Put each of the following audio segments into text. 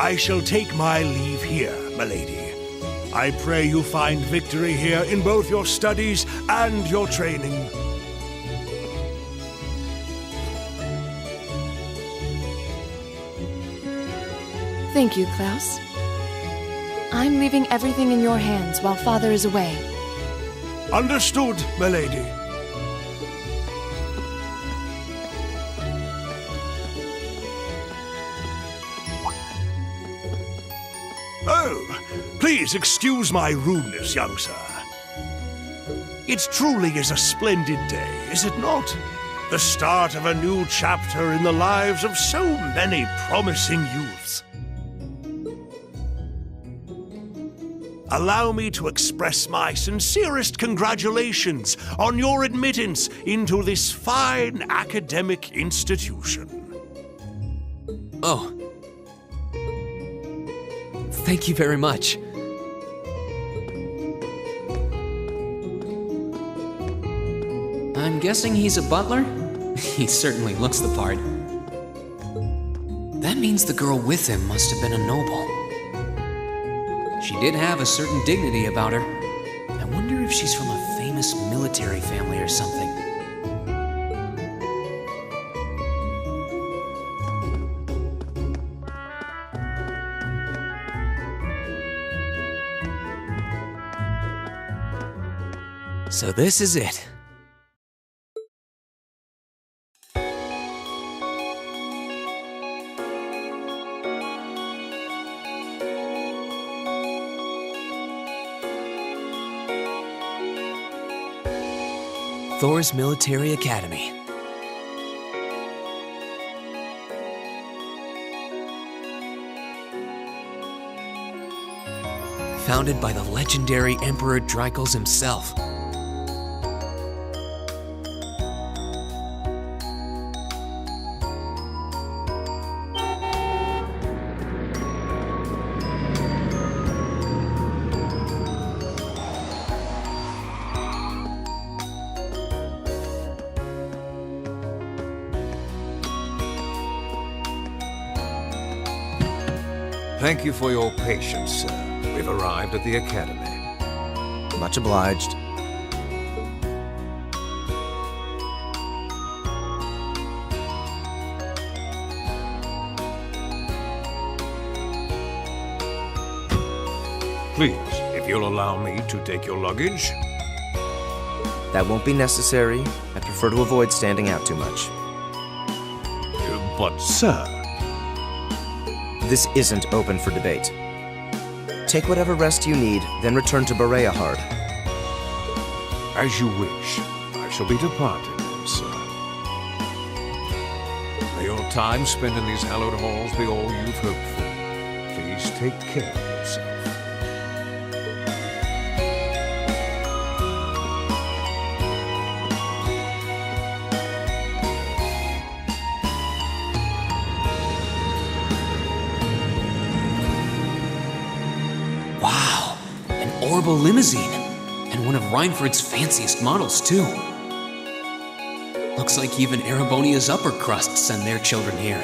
I shall take my leave here, milady. I pray you find victory here in both your studies and your training. Thank you, Klaus. I'm leaving everything in your hands while Father is away. Understood, milady. Oh, please excuse my rudeness, young sir. It truly is a splendid day, is it not? The start of a new chapter in the lives of so many promising youths. Allow me to express my sincerest congratulations on your admittance into this fine academic institution. Oh. Thank you very much. I'm guessing he's a butler? He certainly looks the part. That means the girl with him must have been a noble. She did have a certain dignity about her. I wonder if she's from a famous military family or something. So this is it. Thor's Military Academy. Founded by the legendary Emperor Dreikels himself. Thank you for your patience, sir. We've arrived at the Academy. Much obliged. Please, if you'll allow me to take your luggage. That won't be necessary. I prefer to avoid standing out too much. But, sir... This isn't open for debate. Take whatever rest you need, then return to Bereahard. As you wish. I shall be departing then, sir. May your time spent in these hallowed halls be all you've hoped for. Please take care of yourself. Wow, an orbital limousine, and one of Reinford's fanciest models, too. Looks like even Erebonia's upper crust send their children here.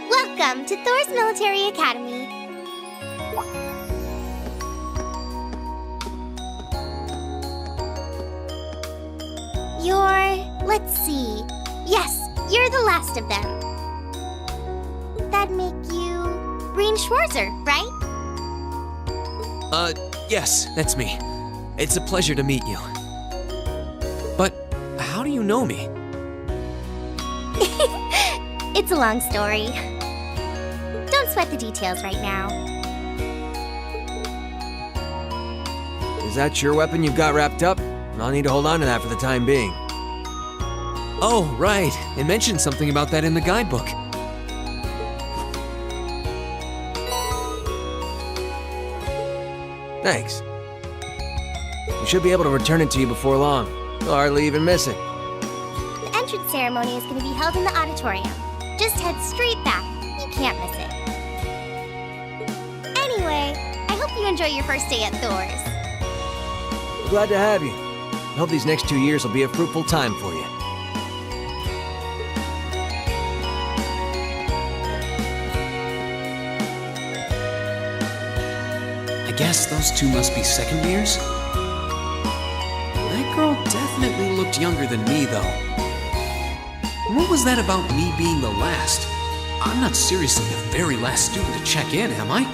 Welcome to Thor's Military Academy. Let's see. Yes, you're the last of them. That'd make you Rean Schwarzer, right? Yes, that's me. It's a pleasure to meet you. But how do you know me? It's a long story. Don't sweat the details right now. Is that your weapon you've got wrapped up? I'll need to hold on to that for the time being. Oh, right. It mentioned something about that in the guidebook. Thanks. We should be able to return it to you before long. You'll hardly even miss it. The entrance ceremony is going to be held in the auditorium. Just head straight back. You can't miss it. Anyway, I hope you enjoy your first day at Thor's. Glad to have you. I hope these next 2 years will be a fruitful time for you. I guess those two must be second years? That girl definitely looked younger than me, though. What was that about me being the last? I'm not seriously the very last student to check in, am I?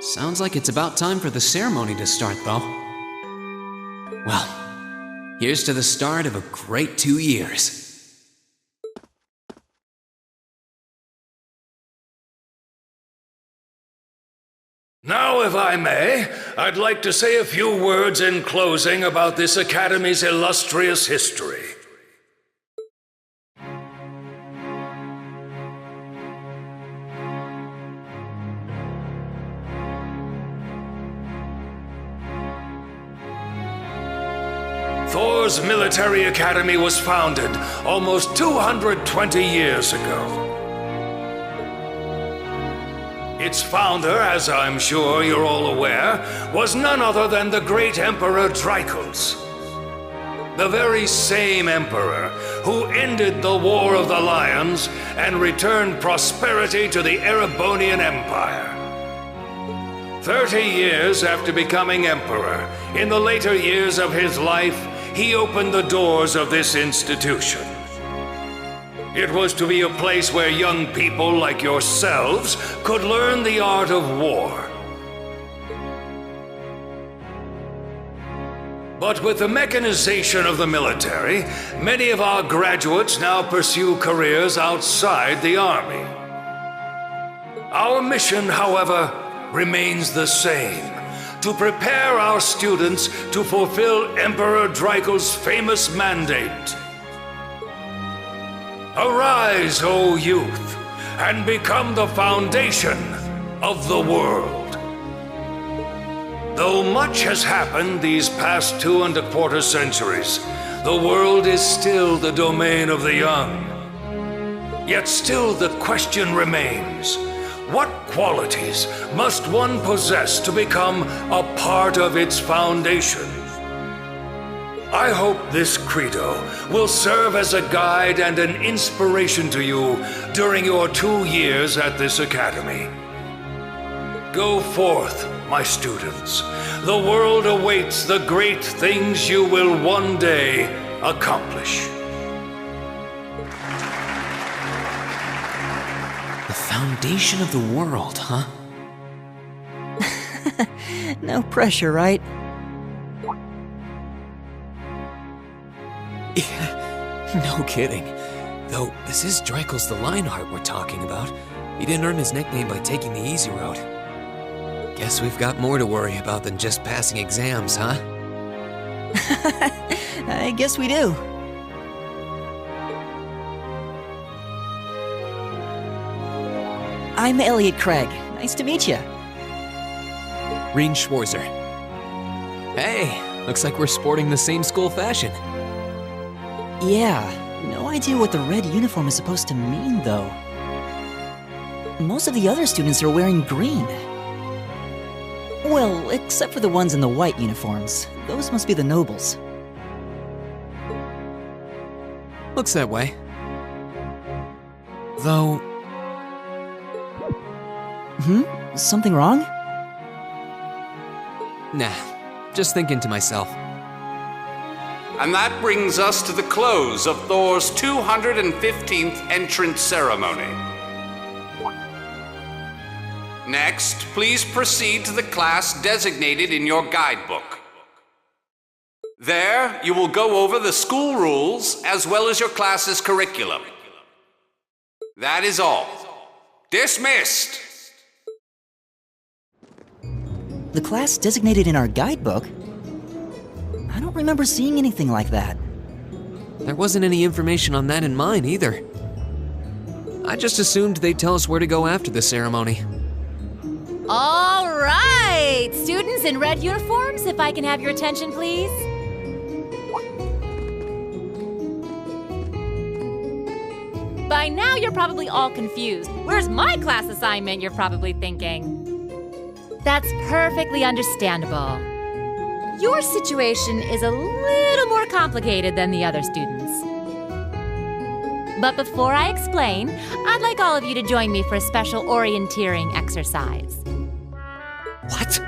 Sounds like it's about time for the ceremony to start, though. Well, here's to the start of a great 2 years. Now, if I may, I'd like to say a few words in closing about this Academy's illustrious history. Thor's Military Academy was founded almost 220 years ago. Its founder, as I'm sure you're all aware, was none other than the great Emperor Drykos. The very same emperor who ended the War of the Lions and returned prosperity to the Erebonian Empire. 30 years after becoming emperor, in the later years of his life, he opened the doors of this institution. It was to be a place where young people like yourselves could learn the art of war. But with the mechanization of the military, many of our graduates now pursue careers outside the army. Our mission, however, remains the same: to prepare our students to fulfill Emperor Drykos' famous mandate. Arise, O youth, and become the foundation of the world. Though much has happened these past 2¼ centuries, the world is still the domain of the young. Yet still the question remains: what qualities must one possess to become a part of its foundation? I hope this credo will serve as a guide and an inspiration to you during your 2 years at this academy. Go forth, my students. The world awaits the great things you will one day accomplish. The foundation of the world, huh? No pressure, right? No kidding. Though, this is Drykos the Lionheart we're talking about. He didn't earn his nickname by taking the easy road. Guess we've got more to worry about than just passing exams, huh? I guess we do. I'm Elliot Craig. Nice to meet you. Reen Schwarzer. Hey, looks like we're sporting the same school fashion. Yeah, no idea what the red uniform is supposed to mean, though. Most of the other students are wearing green. Well, except for the ones in the white uniforms. Those must be the nobles. Looks that way. Though... Something wrong? Nah, just thinking to myself. And that brings us to the close of Thor's 215th entrance ceremony. Next, please proceed to the class designated in your guidebook. There, you will go over the school rules as well as your class's curriculum. That is all. Dismissed! The class designated in our guidebook? I don't remember seeing anything like that. There wasn't any information on that in mine either. I just assumed they'd tell us where to go after the ceremony. All right! Students in red uniforms, if I can have your attention, please. By now, you're probably all confused. Where's my class assignment, you're probably thinking? That's perfectly understandable. Your situation is a little more complicated than the other students. But before I explain, I'd like all of you to join me for a special orienteering exercise. What?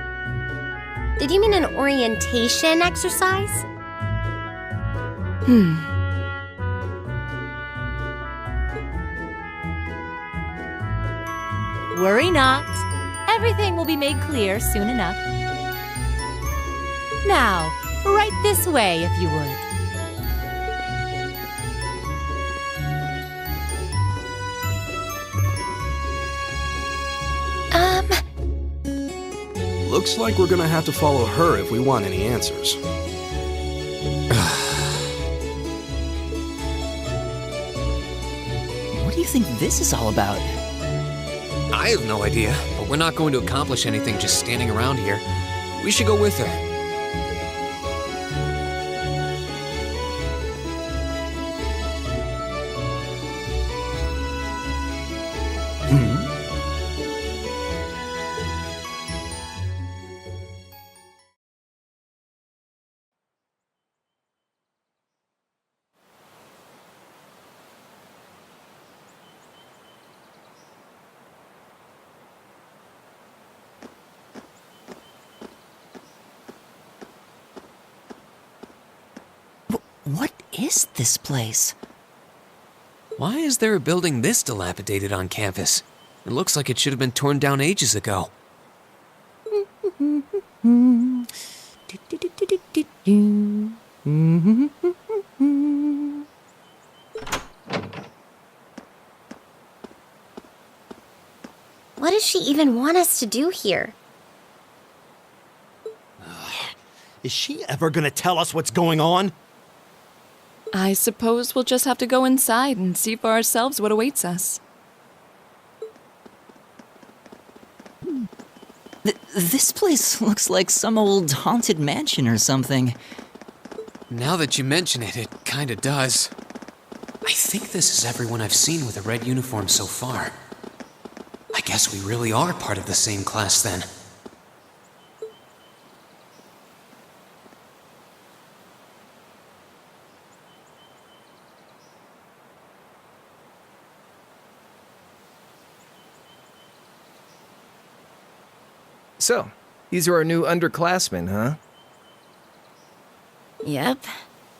Did you mean an orientation exercise? Worry not. Everything will be made clear soon enough. Now, right this way, if you would. Looks like we're gonna have to follow her if we want any answers. What do you think this is all about? I have no idea, but we're not going to accomplish anything just standing around here. We should go with her. What is this place? Why is there a building this dilapidated on campus? It looks like it should have been torn down ages ago. What does she even want us to do here? Is she ever gonna tell us what's going on? I suppose we'll just have to go inside and see for ourselves what awaits us. This place looks like some old haunted mansion or something. Now that you mention it, it kinda does. I think this is everyone I've seen with a red uniform so far. I guess we really are part of the same class then. So, these are our new underclassmen, huh? Yep.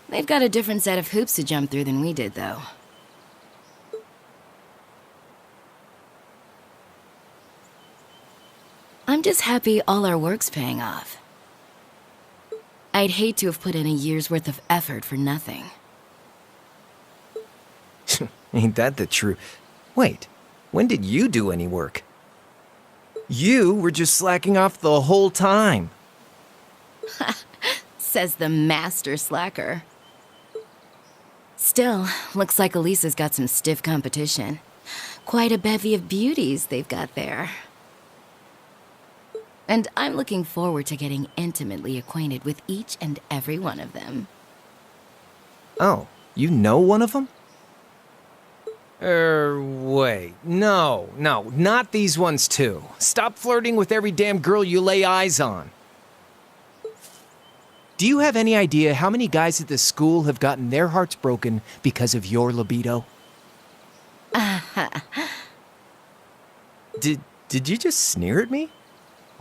They've got a different set of hoops to jump through than we did, though. I'm just happy all our work's paying off. I'd hate to have put in a year's worth of effort for nothing. Ain't that the truth? Wait, when did you do any work? You were just slacking off the whole time. Says the master slacker. Still, looks like Elisa's got some stiff competition. Quite a bevy of beauties they've got there. And I'm looking forward to getting intimately acquainted with each and every one of them. Oh, you know one of them? Wait. No, not these ones too. Stop flirting with every damn girl you lay eyes on. Do you have any idea how many guys at this school have gotten their hearts broken because of your libido? Did you just sneer at me?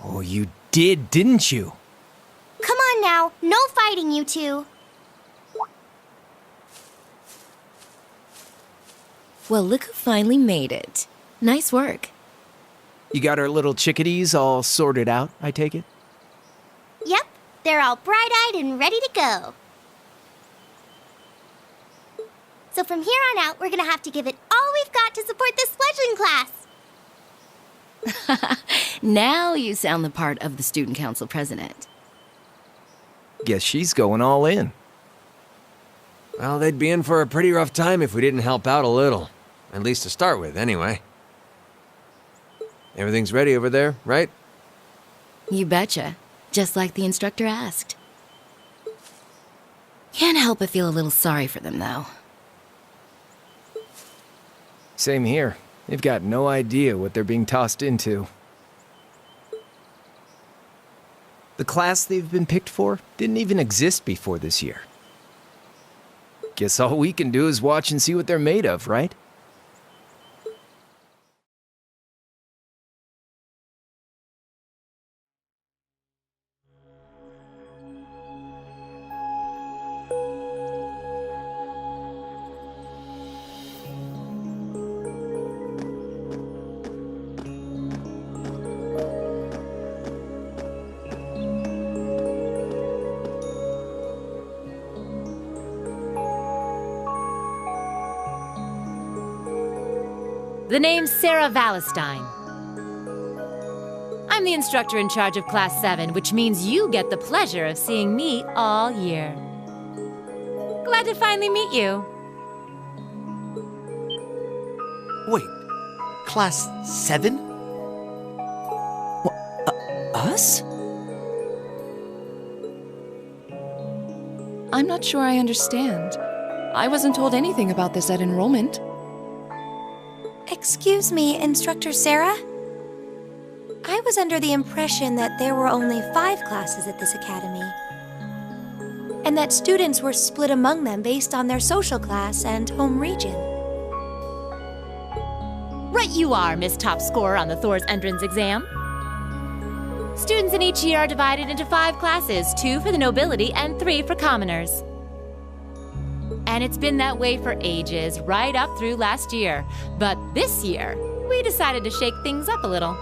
Oh, you did, didn't you? Come on now, no fighting, you two. Well, look who finally made it. Nice work. You got our little chickadees all sorted out, I take it? Yep, they're all bright-eyed and ready to go. So from here on out, we're gonna have to give it all we've got to support this fledgling class. Now you sound the part of the student council president. Guess she's going all in. Well, they'd be in for a pretty rough time if we didn't help out a little. At least to start with, anyway. Everything's ready over there, right? You betcha. Just like the instructor asked. Can't help but feel a little sorry for them, though. Same here. They've got no idea what they're being tossed into. The class they've been picked for didn't even exist before this year. Guess all we can do is watch and see what they're made of, right? The name's Sarah Valestine. I'm the instructor in charge of Class 7, which means you get the pleasure of seeing me all year. Glad to finally meet you. Wait, Class 7? Us? I'm not sure I understand. I wasn't told anything about this at enrollment. Excuse me, Instructor Sarah? I was under the impression that there were only 5 classes at this academy, and that students were split among them based on their social class and home region. Right you are, Miss Top Scorer on the Thor's entrance exam. Students in each year are divided into 5 classes, 2 for the nobility and 3 for commoners. And it's been that way for ages, right up through last year. But this year, we decided to shake things up a little.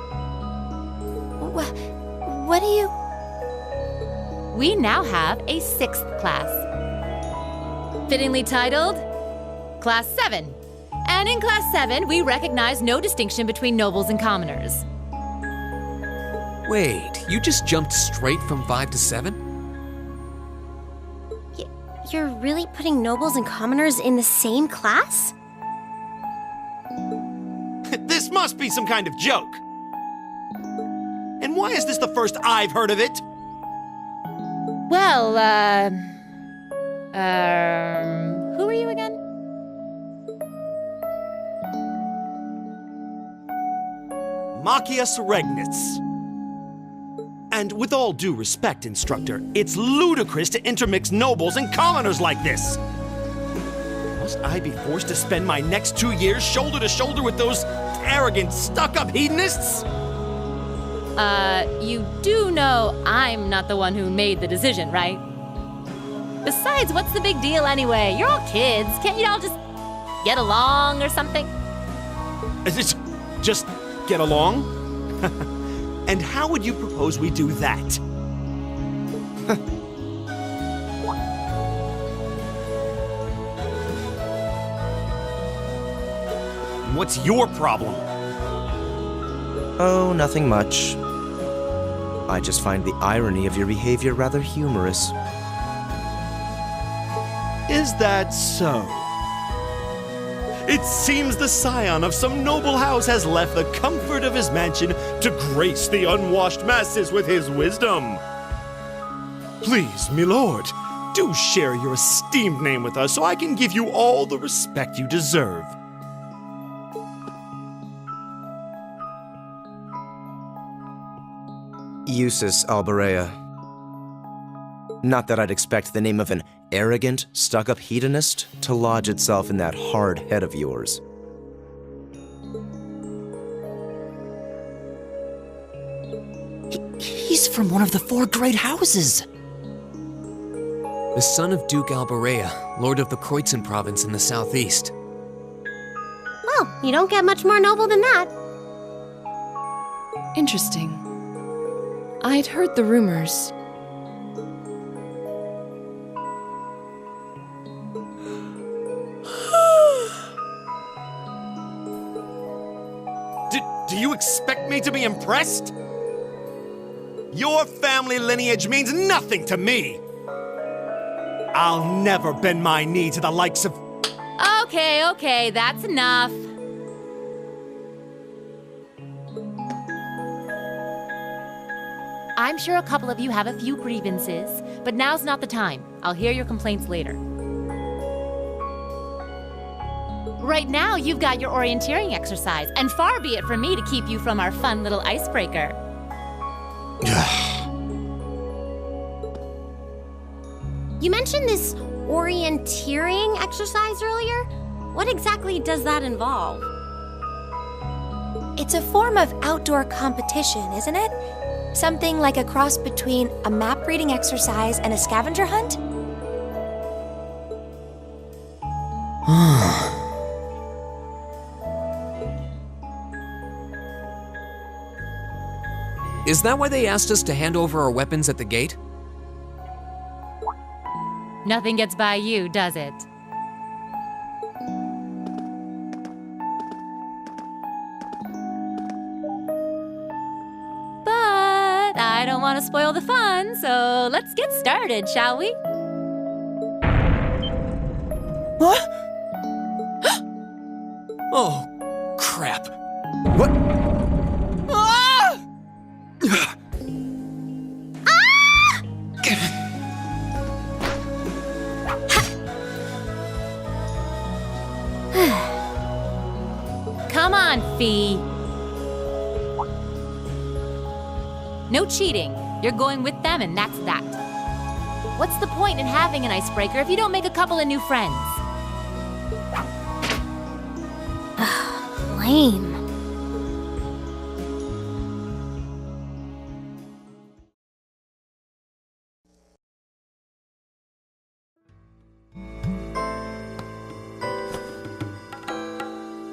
What do you... We now have a 6th class. Fittingly titled, Class 7. And in Class 7, we recognize no distinction between nobles and commoners. Wait, you just jumped straight from 5 to 7? You're really putting nobles and commoners in the same class? This must be some kind of joke. And why is this the first I've heard of it? Well, who are you again? Machias Regnitz. And with all due respect, Instructor, it's ludicrous to intermix nobles and commoners like this. Must I be forced to spend my next 2 years shoulder to shoulder with those arrogant, stuck-up hedonists? You do know I'm not the one who made the decision, right? Besides, what's the big deal anyway? You're all kids. Can't you all just get along or something? Just get along? And how would you propose we do that? What's your problem? Oh, nothing much. I just find the irony of your behavior rather humorous. Is that so? It seems the scion of some noble house has left the comfort of his mansion to grace the unwashed masses with his wisdom. Please, milord, do share your esteemed name with us so I can give you all the respect you deserve. Eustace Alberea. Not that I'd expect the name of an arrogant, stuck-up hedonist to lodge itself in that hard head of yours. He's from one of the 4 great houses. The son of Duke Alberea, Lord of the Kreutzen province in the southeast. Well, you don't get much more noble than that. Interesting. I'd heard the rumors. Do you expect me to be impressed? Your family lineage means nothing to me. I'll never bend my knee to the likes of... Okay, that's enough. I'm sure a couple of you have a few grievances, but now's not the time. I'll hear your complaints later. Right now, you've got your orienteering exercise, and far be it from me to keep you from our fun little icebreaker. You mentioned this orienteering exercise earlier. What exactly does that involve? It's a form of outdoor competition, isn't it? Something like a cross between a map reading exercise and a scavenger hunt? Is that why they asked us to hand over our weapons at the gate? Nothing gets by you, does it? But I don't want to spoil the fun, so let's get started, shall we? What? Oh, crap. What? Come on, Fee. No cheating. You're going with them, and that's that. What's the point in having an icebreaker if you don't make a couple of new friends? Lame.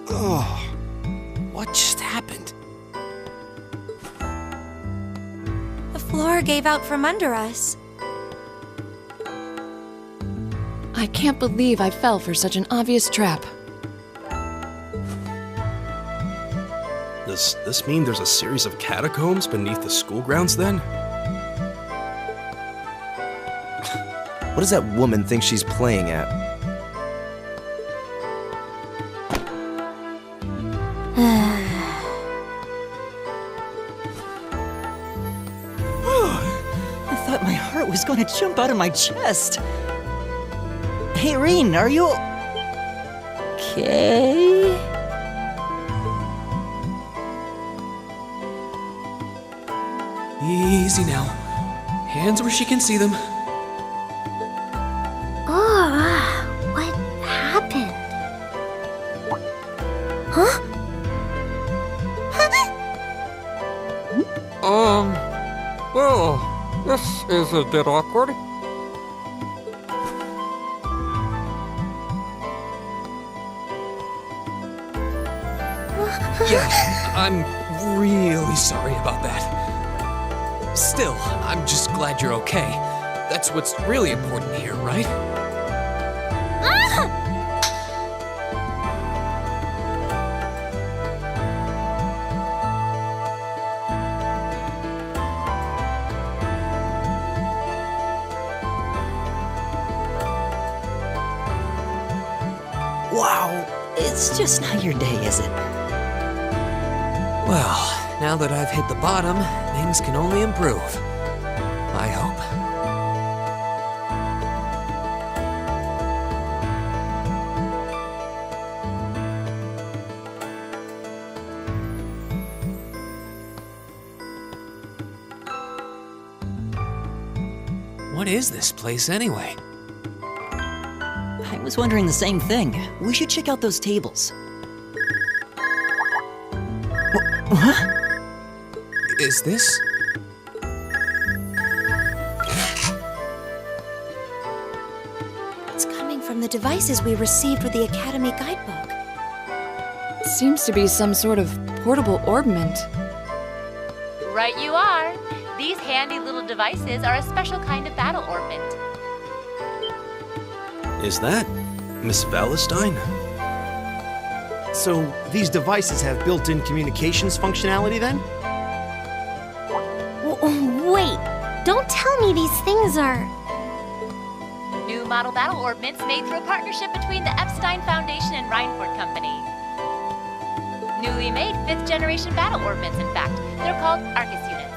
Oh, what just happened? The floor gave out from under us. I can't believe I fell for such an obvious trap. Does this mean there's a series of catacombs beneath the school grounds then? What does that woman think she's playing at? I thought my heart was gonna jump out of my chest. Hey, Reen, are you okay? Easy now. Hands where she can see them. What happened? Huh? Well, this is a bit awkward. Yeah, I'm really sorry about that. Still, I'm just glad you're okay. That's what's really important here, right? Wow, it's just not your day, is it? Well, now that I've hit the bottom, things can only improve. I hope. What is this place anyway? I was wondering the same thing. We should check out those tables. What? Is this? It's coming from the devices we received with the Academy guidebook. Seems to be some sort of portable orbment. Right you are. These handy little devices are a special kind of battle orbment. Is that Miss Valestine? So, these devices have built-in communications functionality then? Wait, don't tell me these things are... New model battle orbments made through a partnership between the Epstein Foundation and Reinford Company. Newly made 5th generation battle orbments, in fact. They're called Arcus units.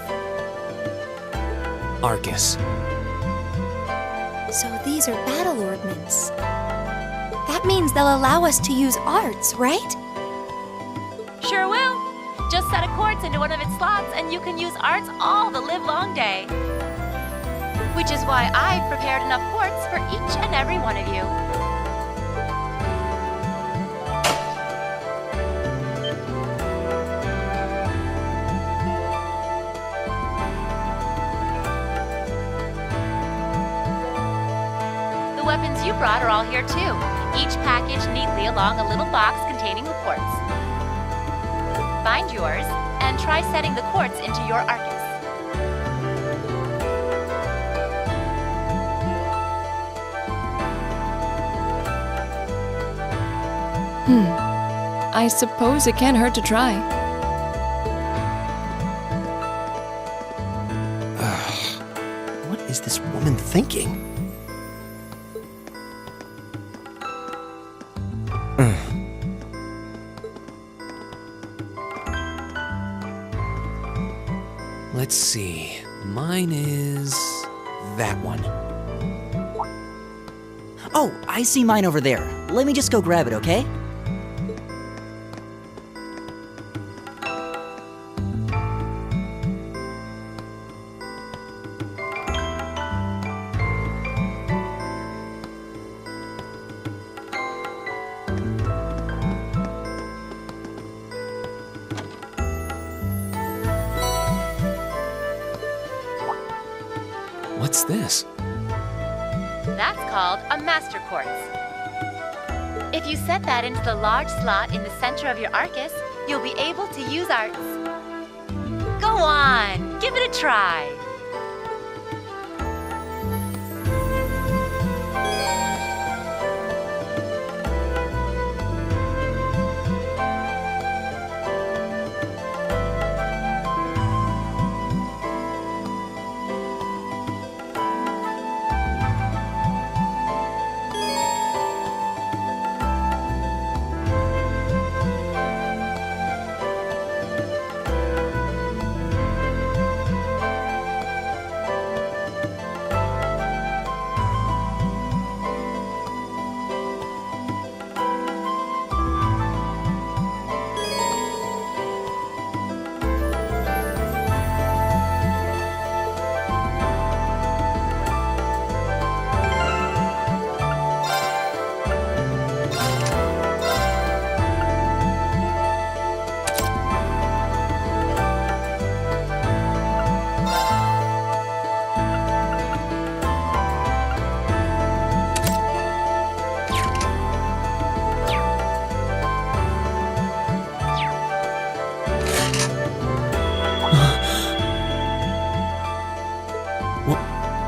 Arcus. So these are battle orbments. That means they'll allow us to use arts, right? Sure will. Just set a quartz into one of its slots and you can use arts all the livelong day. which is why I've prepared enough quartz for each and every one of you. The weapons you brought are all here too, each packaged neatly along a little box containing the quartz. Find yours and try setting the quartz into your Arcus. I suppose it can't hurt to try. What is this woman thinking? Let's see. Mine is that one. Oh, I see mine over there. Let me just go grab it, okay? What's this? That's called a master quartz. If you set that into the large slot in the center of your Arcus, you'll be able to use arts. Go on, give it a try.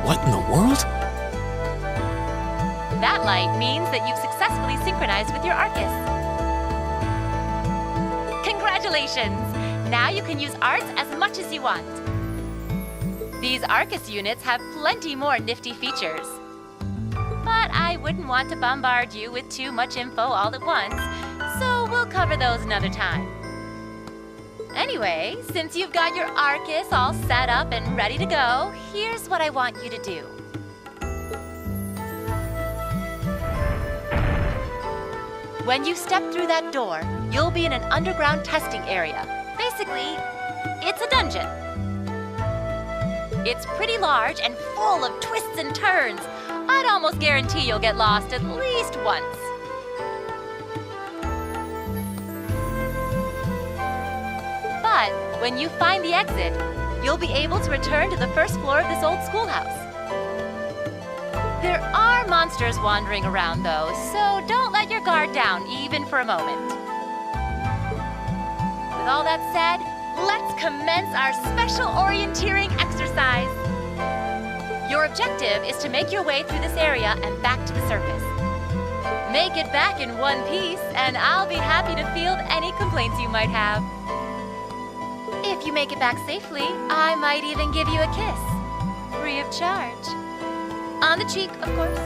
What in the world? That light means that you've successfully synchronized with your Arcus. Congratulations! Now you can use arts as much as you want. These Arcus units have plenty more nifty features. But I wouldn't want to bombard you with too much info all at once, so we'll cover those another time. Anyway, since you've got your Arcus all set up and ready to go, here's what I want you to do. When you step through that door, you'll be in an underground testing area. Basically, it's a dungeon. It's pretty large and full of twists and turns. I'd almost guarantee you'll get lost at least once. But when you find the exit, you'll be able to return to the first floor of this old schoolhouse. There are monsters wandering around, though, so don't let your guard down even for a moment. With all that said, let's commence our special orienteering exercise. Your objective is to make your way through this area and back to the surface. Make it back in one piece, and I'll be happy to field any complaints you might have. If you make it back safely, I might even give you a kiss. Free of charge. On the cheek, of course.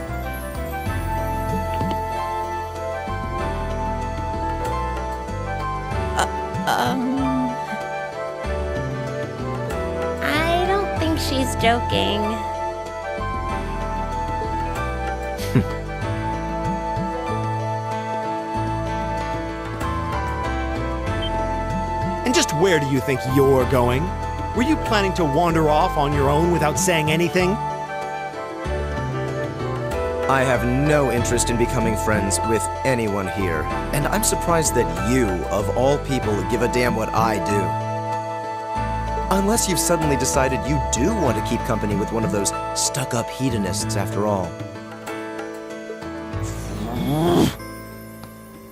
I don't think she's joking. And just where do you think you're going? Were you planning to wander off on your own without saying anything? I have no interest in becoming friends with anyone here, and I'm surprised that you, of all people, give a damn what I do. Unless you've suddenly decided you do want to keep company with one of those stuck-up hedonists after all.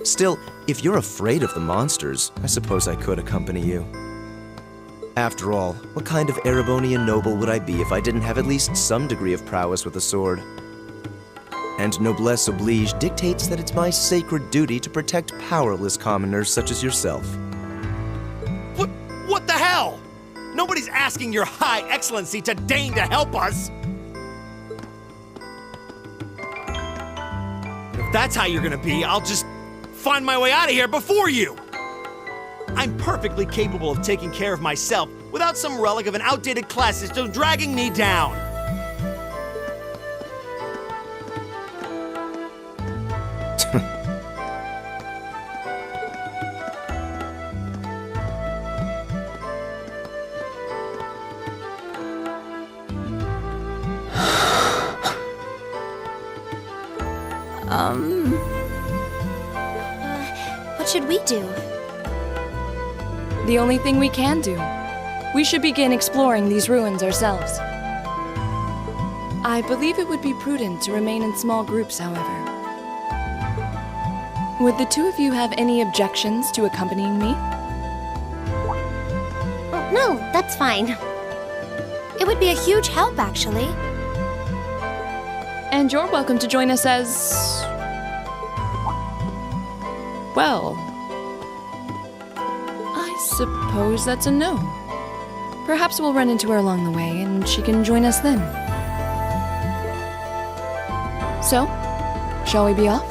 Still, if you're afraid of the monsters, I suppose I could accompany you. After all, what kind of Erebonian noble would I be if I didn't have at least some degree of prowess with a sword? And noblesse oblige dictates that it's my sacred duty to protect powerless commoners such as yourself. What the hell? Nobody's asking your high excellency to deign to help us! If that's how you're gonna be, I'll just find my way out of here before you! I'm perfectly capable of taking care of myself without some relic of an outdated class system dragging me down! What should we do? The only thing we can do. We should begin exploring these ruins ourselves. I believe it would be prudent to remain in small groups, however. Would the two of you have any objections to accompanying me? Oh, no, that's fine. It would be a huge help, actually. And you're welcome to join us as... well... I suppose that's a no. Perhaps we'll run into her along the way, and she can join us then. So, shall we be off?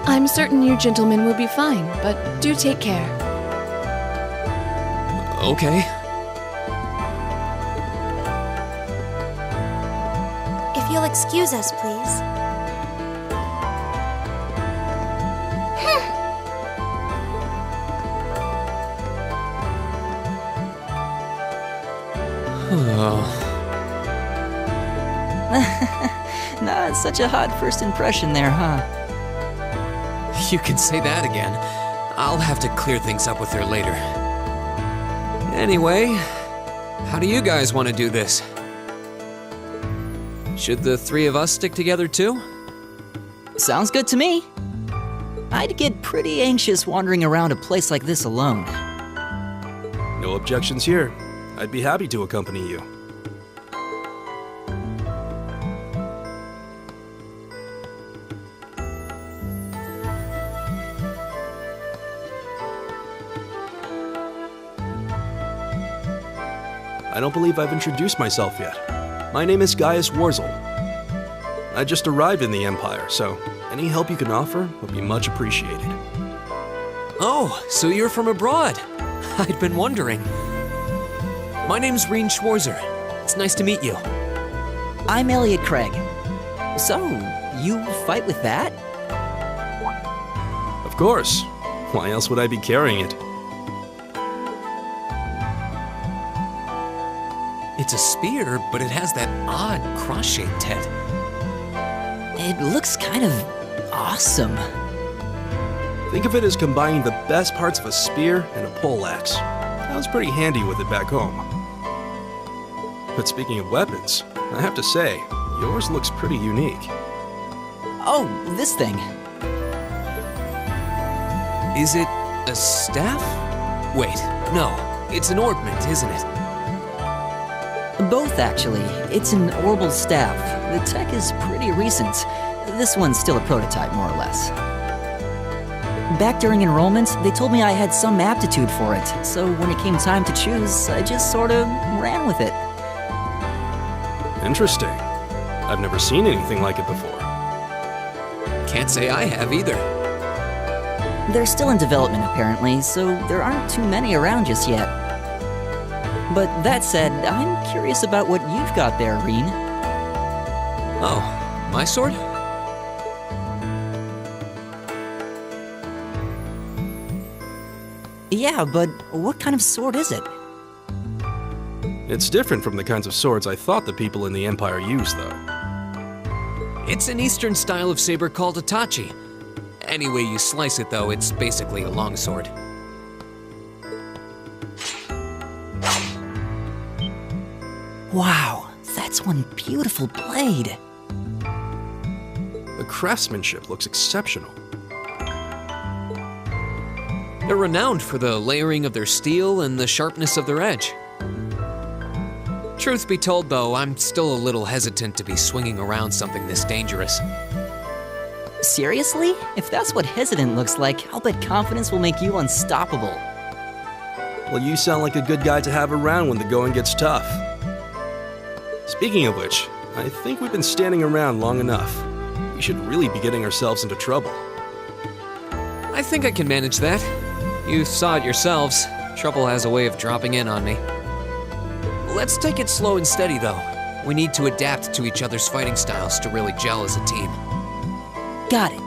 I'm certain you gentlemen will be fine, but do take care. Okay. If you'll excuse us, please. Not such a hot first impression there, huh? You can say that again. I'll have to clear things up with her later. Anyway, how do you guys want to do this? Should the three of us stick together too? Sounds good to me. I'd get pretty anxious wandering around a place like this alone. No objections here. I'd be happy to accompany you. I don't believe I've introduced myself yet. My name is Gaius Warzel. I just arrived in the Empire, so any help you can offer would be much appreciated. Oh, so you're from abroad. I'd been wondering. My name's Reen Schwarzer. It's nice to meet you. I'm Elliot Craig. So, you fight with that? Of course. Why else would I be carrying it? It's a spear, but it has that odd cross-shaped head. It looks kind of awesome. Think of it as combining the best parts of a spear and a poleaxe. I was pretty handy with it back home. But speaking of weapons, I have to say, yours looks pretty unique. Oh, this thing. Is it a staff? Wait, no. It's an ornament, isn't it? Both, actually. It's an orbital staff. The tech is pretty recent. This one's still a prototype, more or less. Back during enrollment, they told me I had some aptitude for it, so when it came time to choose, I just sort of ran with it. Interesting. I've never seen anything like it before. Can't say I have either. They're still in development, apparently, so there aren't too many around just yet. But that said, I'm curious about what you've got there, Reen. Oh, my sword? Yeah, but what kind of sword is it? It's different from the kinds of swords I thought the people in the Empire used, though. It's an Eastern style of saber called a tachi. Any way you slice it, though, it's basically a longsword. Wow, that's one beautiful blade. The craftsmanship looks exceptional. They're renowned for the layering of their steel and the sharpness of their edge. Truth be told, though, I'm still a little hesitant to be swinging around something this dangerous. Seriously? If that's what hesitant looks like, I'll bet confidence will make you unstoppable. Well, you sound like a good guy to have around when the going gets tough. Speaking of which, I think we've been standing around long enough. We should really be getting ourselves into trouble. I think I can manage that. You saw it yourselves. Trouble has a way of dropping in on me. Let's take it slow and steady, though. We need to adapt to each other's fighting styles to really gel as a team. Got it.